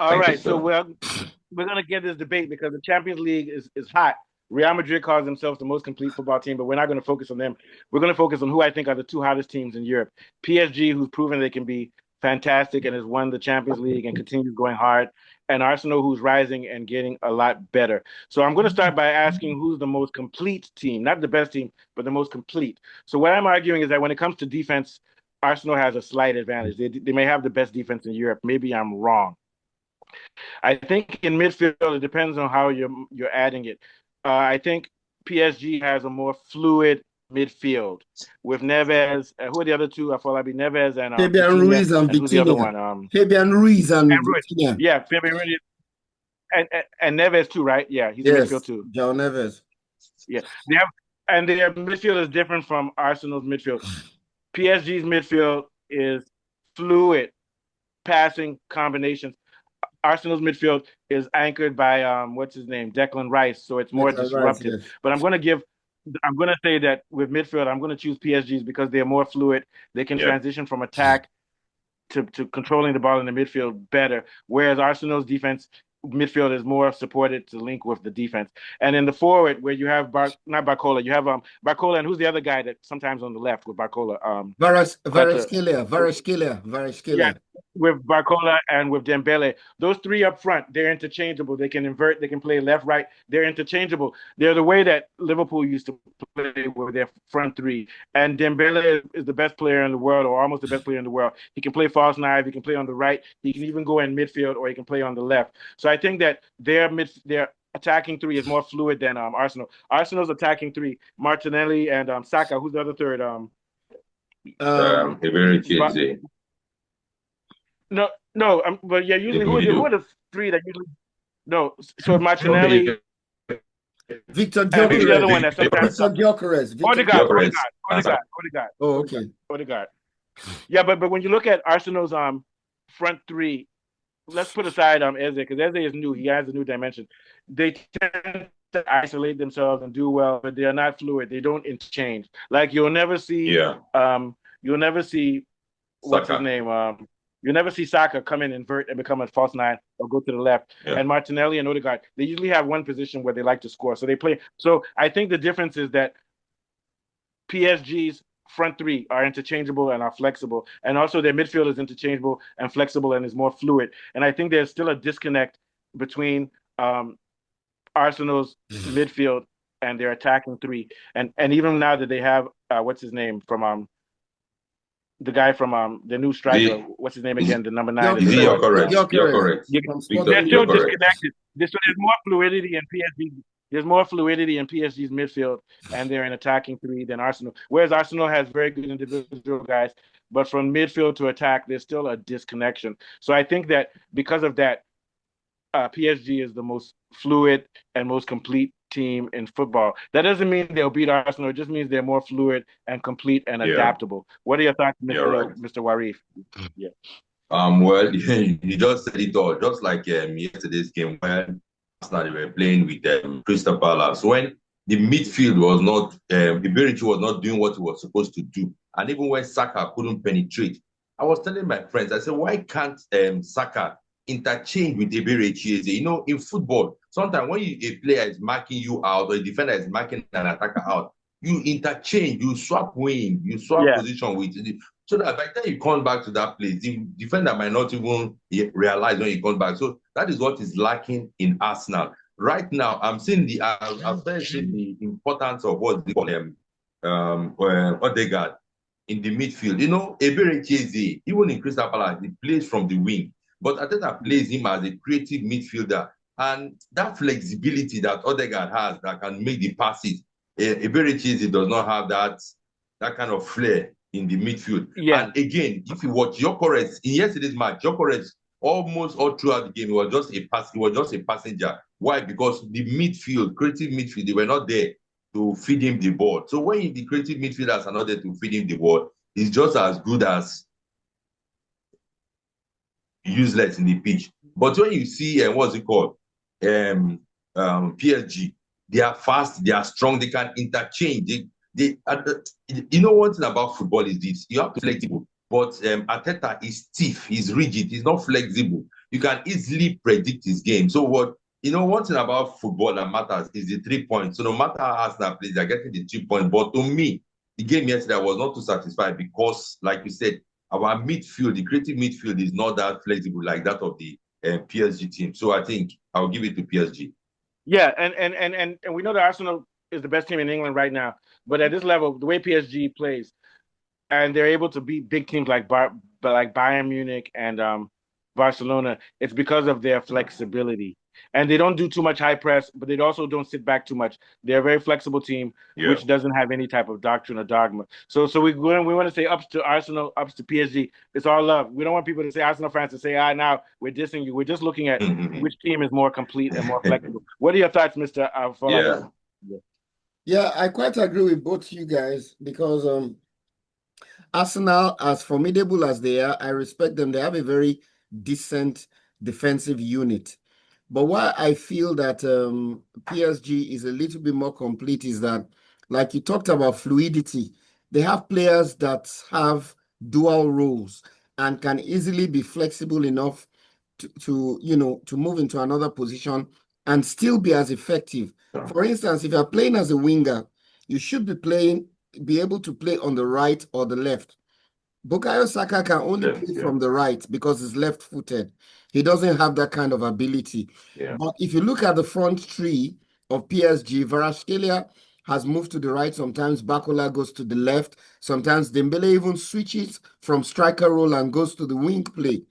All Thank you, right, so sir. we're gonna get this debate because the Champions League is hot. Real Madrid calls themselves the most complete football team, but we're not going to focus on them. We're going to focus on who I think are the two hottest teams in Europe. PSG, who's proven they can be fantastic and has won the Champions League and continues going hard, and Arsenal, who's rising and getting a lot better. So I'm going to start by asking who's the most complete team, not the best team, but the most complete. So what I'm arguing is that when it comes to defense, Arsenal has a slight advantage. They may have the best defense in Europe. Maybe I'm wrong. I think in midfield it depends on how you're adding it. I think PSG has a more fluid midfield with Neves. Who are the other two? I thought I'd be Neves and Fabian Vitinha, Ruiz and and who's the other Vitinha. one? Fabian Ruiz and And Ruiz. Vitinha. Yeah, Fabian Ruiz and Neves too, right? Yeah, he's in Yes, midfield too. João Neves. Yeah, they have, and their midfield is different from Arsenal's midfield. PSG's midfield is fluid passing combinations. Arsenal's midfield is anchored by what's his name, Declan Rice, so it's more Declan Rice, disruptive. yes. But I'm gonna say that with midfield, I'm gonna choose PSG's because they're more fluid. They can Yeah. transition from attack to controlling the ball in the midfield better, whereas Arsenal's defense midfield is more supported to link with the defense. And in the forward, where you have not Barcola, you have Barcola, and who's the other guy that sometimes on the left with Barcola? Yeah, Varaskelia. with Barcola and with Dembele. Those three up front, they're interchangeable. They can invert, they can play left, right. They're interchangeable. They're the way that Liverpool used to play with their front three. And Dembele is the best player in the world, or almost the best player in the world. He can play false nine, he can play on the right, he can even go in midfield, or he can play on the left. So I think that their attacking three is more fluid than Arsenal. Arsenal's attacking three, Martinelli and Saka. Who's the other third? Very cheesy. No, but yeah, usually who are the three that usually no? So Martinelli, Victor and who's the other one Gyökeres. that sometimes Victor Gyökeres. Odegaard. Oh, okay. Odegaard. Yeah, but when you look at Arsenal's front three, let's put aside Eze because Eze is new. He has a new dimension. They tend to isolate themselves and do well, but they are not fluid. They don't interchange. Like you'll never see what's his Saka. name? You never see Saka come in, invert, and become a false nine or go to the left. Yeah. And Martinelli and Odegaard, they usually have one position where they like to score. So they play. So I think the difference is that PSG's front three are interchangeable and are flexible. And also their midfield is interchangeable and flexible and is more fluid. And I think there's still a disconnect between Arsenal's midfield and their attacking three. And even now that they have, what's his name from the guy from the new striker, what's his name again? The number 9. You're correct. You're correct. They're still disconnected. So there's more fluidity in PSG. There's more fluidity in PSG's midfield, and they're an attacking three than Arsenal. Whereas Arsenal has very good individual guys, but from midfield to attack, there's still a disconnection. So I think that because of that, PSG is the most fluid and most complete team in football. That doesn't mean they'll beat Arsenal. It just means they're more fluid and complete and adaptable. What are your thoughts, Mr. Warif? Yeah. Well, you just said it all. Just like yesterday's game when Arsenal were playing with Crystal Palace, when the midfield was not, Iberici was not doing what he was supposed to do, and even when Saka couldn't penetrate, I was telling my friends, I said, why can't Saka interchange with Iberici? You know, in football, sometimes when a player is marking you out or a defender is marking an attacker out, you interchange, you swap wing, you swap position with it. So that by the time you come back to that place, the defender might not even realize when you come back. So that is what is lacking in Arsenal. Right now, I'm seeing I've started seeing the importance of what they call Odegaard in the midfield. You know, Eberechi, even in Crystal Palace, he plays from the wing. But Arteta plays him as a creative midfielder. And that flexibility that Odegaard has that can make the passes, Eberechi does not have that kind of flair in the midfield. Yeah. And again, if you watch Gyökeres in yesterday's match, Gyökeres almost all throughout the game, he was just a passenger. Why? Because the midfield, creative midfield, they were not there to feed him the ball. So when the creative midfielders are not there to feed him the ball, he's just as good as useless in the pitch. But when you see what's it called? PSG, they are fast, they are strong, they can interchange. You know, one thing about football is this: you have to be flexible. But Arteta is stiff, he's rigid, he's not flexible. you can easily predict his game. So one thing about football that matters is the 3 points. So no matter how Arsenal plays, they're getting the 3 points. But to me, the game yesterday, I was not too satisfied because, like you said, our midfield, the creative midfield, is not that flexible like that of the PSG team. So I think I'll give it to PSG. Yeah, and we know that Arsenal is the best team in England right now. But at this level, the way PSG plays, and they're able to beat big teams like Bayern Munich and Barcelona, it's because of their flexibility. And they don't do too much high press, but they also don't sit back too much. They're a very flexible team, Yeah. which doesn't have any type of doctrine or dogma. So we want to say ups to Arsenal, ups to PSG. It's all love. We don't want people to say Arsenal fans to say, now we're dissing you. We're just looking at which team is more complete and more flexible. What are your thoughts, Mr. Yeah. Yeah, I quite agree with both you guys because Arsenal, as formidable as they are, I respect them. They have a very decent defensive unit. But why I feel that PSG is a little bit more complete is that, like you talked about fluidity, they have players that have dual roles and can easily be flexible enough to move into another position and still be as effective. For instance, if you're playing as a winger, you should be able to play on the right or the left. Bukayo Saka can only play from the right because he's left-footed. He doesn't have that kind of ability. Yeah. But if you look at the front three of PSG, Kvaratskhelia has moved to the right. Sometimes Bakola goes to the left. Sometimes Dembele even switches from striker role and goes to the wing play.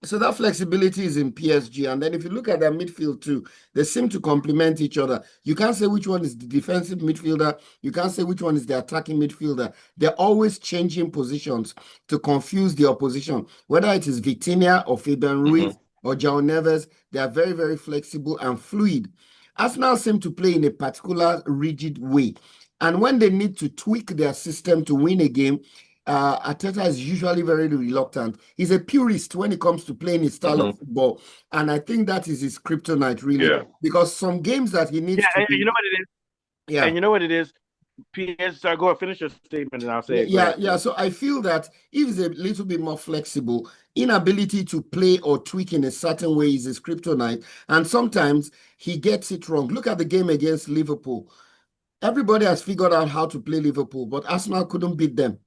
So that flexibility is in PSG. And then if you look at their midfield too, they seem to complement each other. You can't say which one is the defensive midfielder. You can't say which one is the attacking midfielder. They're always changing positions to confuse the opposition. Whether it is Vitinha or Fabian Ruiz or João Neves, they are very, very flexible and fluid. Arsenal seem to play in a particular rigid way. And when they need to tweak their system to win a game, Arteta is usually very reluctant. He's a purist when it comes to playing his style of football, and I think that is his kryptonite, really. Because some games that he needs to you know what it is? Yeah. And you know what it is? PSG, sorry, go ahead, finish your statement and I'll say Yeah. So I feel that if he's a little bit more flexible, inability to play or tweak in a certain way is his kryptonite, and sometimes he gets it wrong. Look at the game against Liverpool. Everybody has figured out how to play Liverpool, but Arsenal couldn't beat them.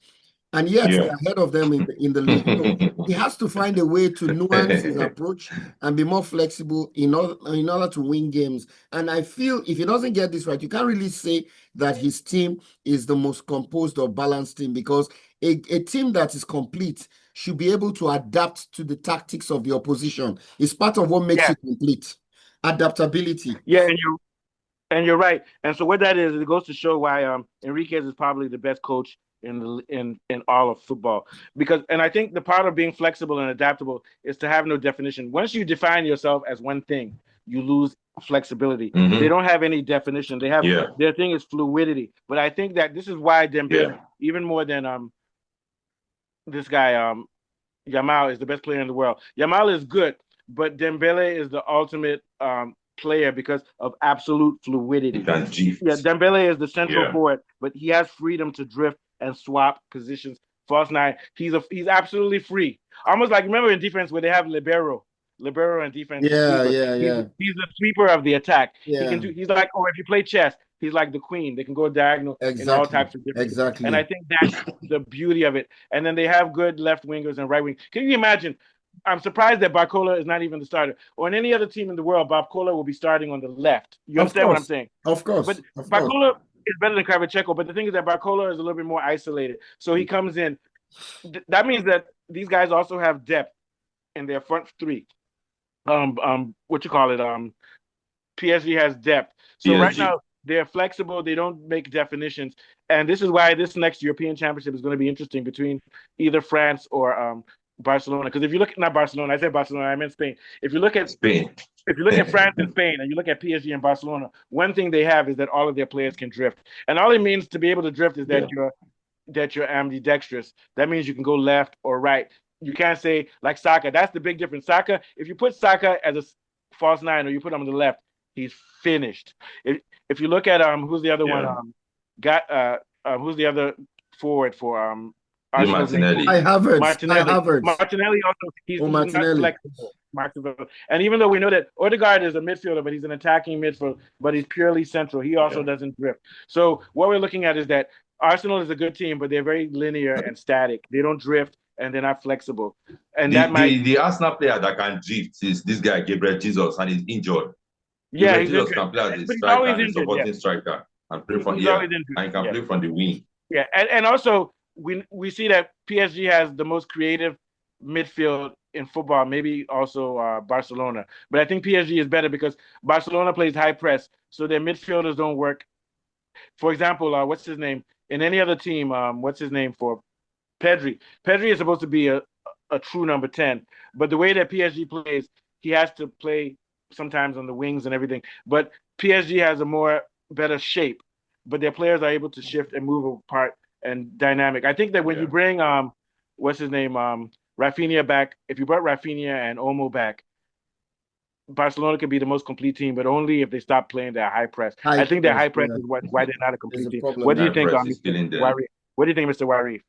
And yet they're ahead of them in the league. So he has to find a way to nuance his approach and be more flexible in order to win games. And I feel if he doesn't get this right, you can't really say that his team is the most composed or balanced team, because a team that is complete should be able to adapt to the tactics of the opposition. It's part of what makes it complete. Adaptability. Yeah, and you're right. And so what that is, it goes to show why Enriquez is probably the best coach in all of football. And I think the part of being flexible and adaptable is to have no definition. Once you define yourself as one thing, you lose flexibility. They don't have any definition. They have their thing is fluidity. But I think that this is why Dembele, even more than this guy Yamal, is the best player in the world. Yamal is good, but Dembele is the ultimate player because of absolute fluidity. Dembele is the central forward, but he has freedom to drift and swap positions. False nine, he's absolutely free. Almost like, remember in defense where they have libero and defense. He's the sweeper of the attack. He's like, if you play chess, he's like the queen. They can go diagonal in all types of different. And I think that's the beauty of it. And then they have good left wingers and right wing. Can you imagine? I'm surprised that Barcola is not even the starter. Or in any other team in the world, Barcola will be starting on the left. You understand what I'm saying? Of course. But Barcola is better than Kvaratskhelia, but the thing is that Barcola is a little bit more isolated. So he comes in. That means that these guys also have depth in their front three. PSG has depth. So right now, they're flexible. They don't make definitions. And this is why this next European Championship is going to be interesting between either France or Barcelona. Because if you look at, not Barcelona, I said Barcelona, I meant Spain. If you look at Spain, if you look at France and Spain and you look at PSG and Barcelona, one thing they have is that all of their players can drift. And all it means to be able to drift is that you're ambidextrous. That means you can go left or right. You can't say like Saka. That's the big difference. Saka, if you put Saka as a false nine or you put him on the left, he's finished. If you look at who's the other one? Who's the other forward for Arsenal's next Martinelli. week. I haven't. Martinelli also he's not Martinelli. flexible. Martinelli. And even though we know that Odegaard is a midfielder, but he's an attacking midfielder, but he's purely central. He also doesn't drift. So what we're looking at is that Arsenal is a good team, but they're very linear and static. They don't drift and they're not flexible. And the Arsenal player that can drift is this guy Gabriel Jesus, and he's injured. Yeah, Gabriel Jesus can play as a striker and a supporting striker and play from and can play from the wing. Yeah, and also we see that PSG has the most creative midfield in football, maybe also Barcelona. But I think PSG is better because Barcelona plays high press, so their midfielders don't work. For example, what's his name? In any other team, what's his name for Pedri? Pedri is supposed to be a true number 10, but the way that PSG plays, he has to play sometimes on the wings and everything. But PSG has a more better shape, but their players are able to shift and move apart and dynamic. I think that when you bring what's his name, Rafinha back, if you brought Rafinha and Olmo back, Barcelona could be the most complete team, but only if they stop playing their high press. I think their high press is why they're not a complete team. What do you think, Mr. What do you think, Mr. Warif?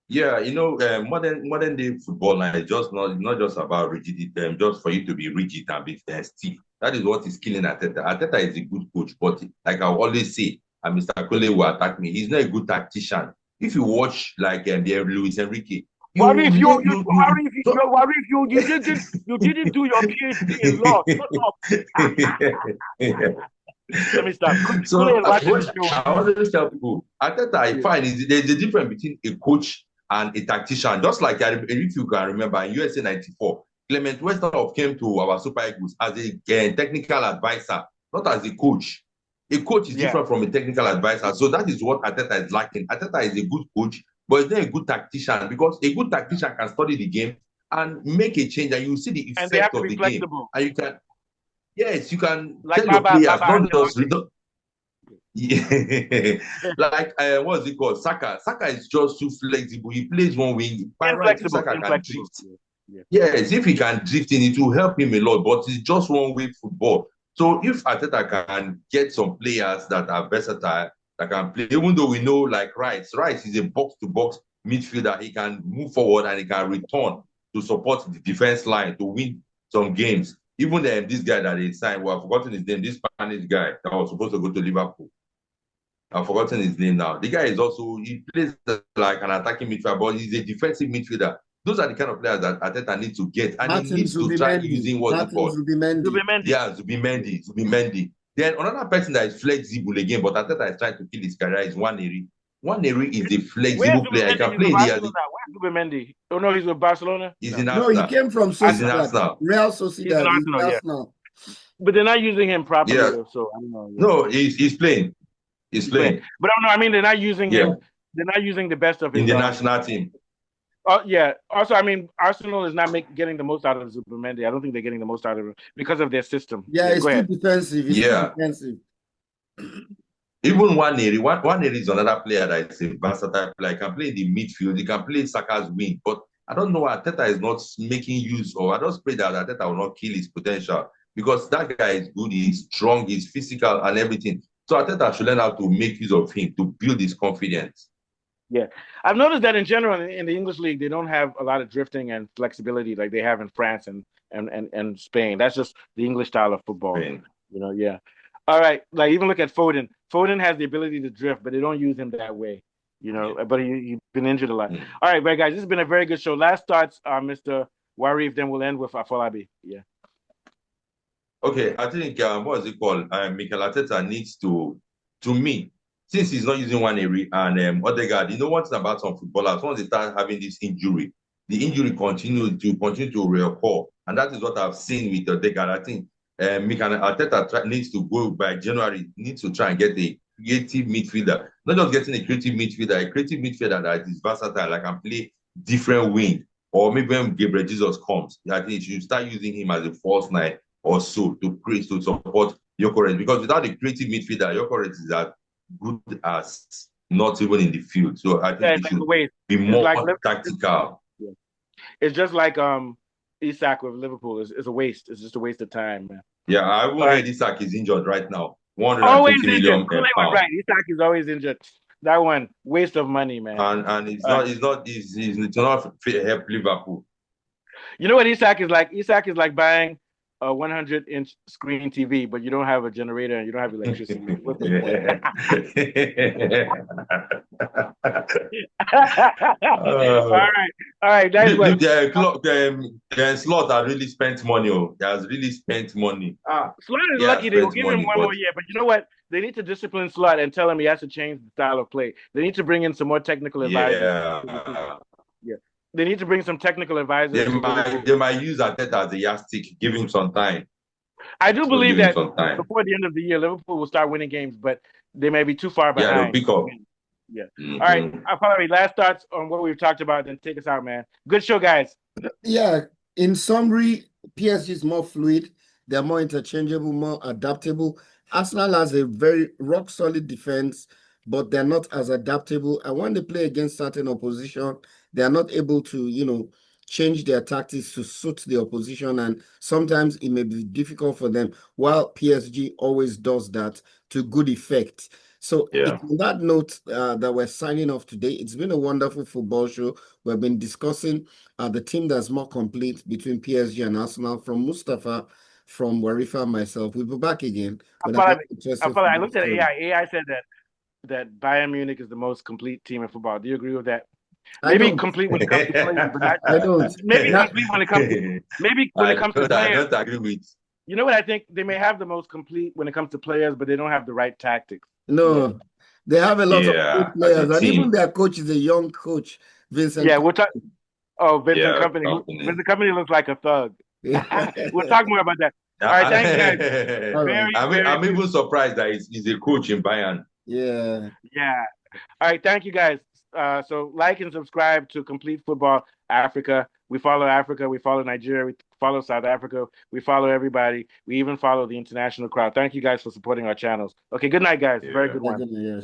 Yeah, modern day football now is just not just about rigidity, just for you to be rigid and be stiff. That is what is killing Arteta. Arteta is a good coach, but like I always say, and Mr. Kole will attack me, he's not a good tactician. If you watch like the Luis Enrique, you didn't do your PhD in law. Let me stop. So I always tell people, Arteta, fine. There's a difference between a coach and a tactician. Just like if you can remember in USA '94, Clement Westerhoff came to our Super Eagles as a technical advisor, not as a coach. A coach is different from a technical advisor. So that is what Arteta is lacking. Arteta is a good coach, but he's not a good tactician, because a good tactician can study the game and make a change, and you see the effect of the flexible. game. And you can, yes, you can tell your players, not just like what is it called? Saka. Saka is just too flexible. He plays one wing. By right, Saka can drift. Yes, if he can drift in, it will help him a lot. But it's just one way football. So if Arteta can get some players that are versatile, that can play, even though we know like Rice is a box-to-box midfielder. He can move forward and he can return to support the defense line to win some games. Even this guy that they signed, well, I've forgotten his name, this Spanish guy that was supposed to go to Liverpool. I've forgotten his name now. The guy is also, he plays like an attacking midfielder, but he's a defensive midfielder. Those are the kind of players that Arteta needs to get. And he needs to try using what's it called? Zubimendi. Yeah, Zubimendi. Then another person that is flexible again, but Arteta is trying to kill his career, is Nwaneri. Nwaneri is a flexible player. He can play in the... Where's Zubimendi? Oh, no, he's with Barcelona? He's in Arsenal. No, he came from Sociedad. Real Sociedad. He's in Arsenal. But they're not using him properly, so I don't know. No, he's playing. He's playing. But no, I mean, they're not using him. They're not using the best of him in the national team. Yeah. Also, I mean, Arsenal is not getting the most out of Zubimendi. I don't think they're getting the most out of him because of their system. Yeah, it's too defensive. It's too defensive. Even Nwaneri is another player that is a versatile player. He can play in the midfield. He can play Saka's wing. But I don't know, Arteta is not making use of. I just pray that Arteta will not kill his potential, because that guy is good. He's strong. He's physical and everything. So Arteta should learn how to make use of him to build his confidence. Yeah, I've noticed that in general in the English league, they don't have a lot of drifting and flexibility like they have in France and Spain. That's just the English style of football. Spain. All right, like even look at Foden. Foden has the ability to drift, but they don't use him that way. But he's been injured a lot. All right, guys, this has been a very good show. Last thoughts, Mr. Warif, then we'll end with Afolabi. Yeah. Okay, I think what is it called? Mikel Arteta needs to me, since he's not using Nwaneri and Odegaard, one thing about some footballers, once they start having this injury, the injury continue to reoccur. And that is what I've seen with Odegaard. I think Mikel Arteta needs to go by January, needs to try and get a creative midfielder. Not just getting a creative midfielder that is versatile, like can play different wing. Or maybe when Gabriel Jesus comes, I think you should start using him as a false nine or so to support Gyökeres. Because without a creative midfielder, Gyökeres is as good as not even in the field. So I think he should be more tactical. Yeah. It's just like Isak with Liverpool. It's a waste. It's just a waste of time, man. Yeah, I won't read Isak is injured right now. 150 million pounds. Right. Isak is always injured. That one, waste of money, man. And it's not help Liverpool. You know what Isak is like? Isak is like buying a 100-inch screen TV, but you don't have a generator and you don't have electricity. What's the point? All right. That's what. Slot has really spent money. Oh, he has really spent money. Slot is He has lucky they will spent give him money, one more year, but you know what? They need to discipline Slot and tell him he has to change the style of play. They need to bring in some more technical advisors. Yeah. Yeah. They need to bring some technical advisors to Liverpool. They might use Arteta as a yardstick. Give him some time. I do believe give him that some time. before the end of the year, Liverpool will start winning games, but they may be too far Yeah, they'll behind. pick up. Yeah. All right. Finally, last thoughts on what we've talked about, then take us out, man. Good show, guys. Yeah. In summary, PSG is more fluid. They're more interchangeable, more adaptable. Arsenal has a very rock solid defense, but they're not as adaptable. And when they play against certain opposition, they are not able to, change their tactics to suit the opposition. And sometimes it may be difficult for them, while PSG always does that to good effect. So it's on that note that we're signing off today. It's been a wonderful football show. We've been discussing the team that's more complete between PSG and Arsenal, from Mustafa, from Warifa, and myself. We'll be back again. I looked at AI. AI said that Bayern Munich is the most complete team in football. Do you agree with that? Maybe complete when it comes to players, but not. I don't. Maybe complete when it comes to players. I don't agree with. You know what I think? They may have the most complete when it comes to players, but they don't have the right tactics. No, they have a lot of good players, and even their coach is a young coach, Vincent. Yeah, we'll talk. Oh, Vincent Company. Vincent Company looks like a thug. We'll talk more about that. All right, thank you guys. I'm even surprised that he's a coach in Bayern. Yeah. All right, thank you guys. So like and subscribe to Complete Football Africa. We follow Africa. We follow Nigeria. We follow South Africa. We follow everybody. We even follow the international crowd. Thank you guys for supporting our channels. Okay, good night, guys. Very good one.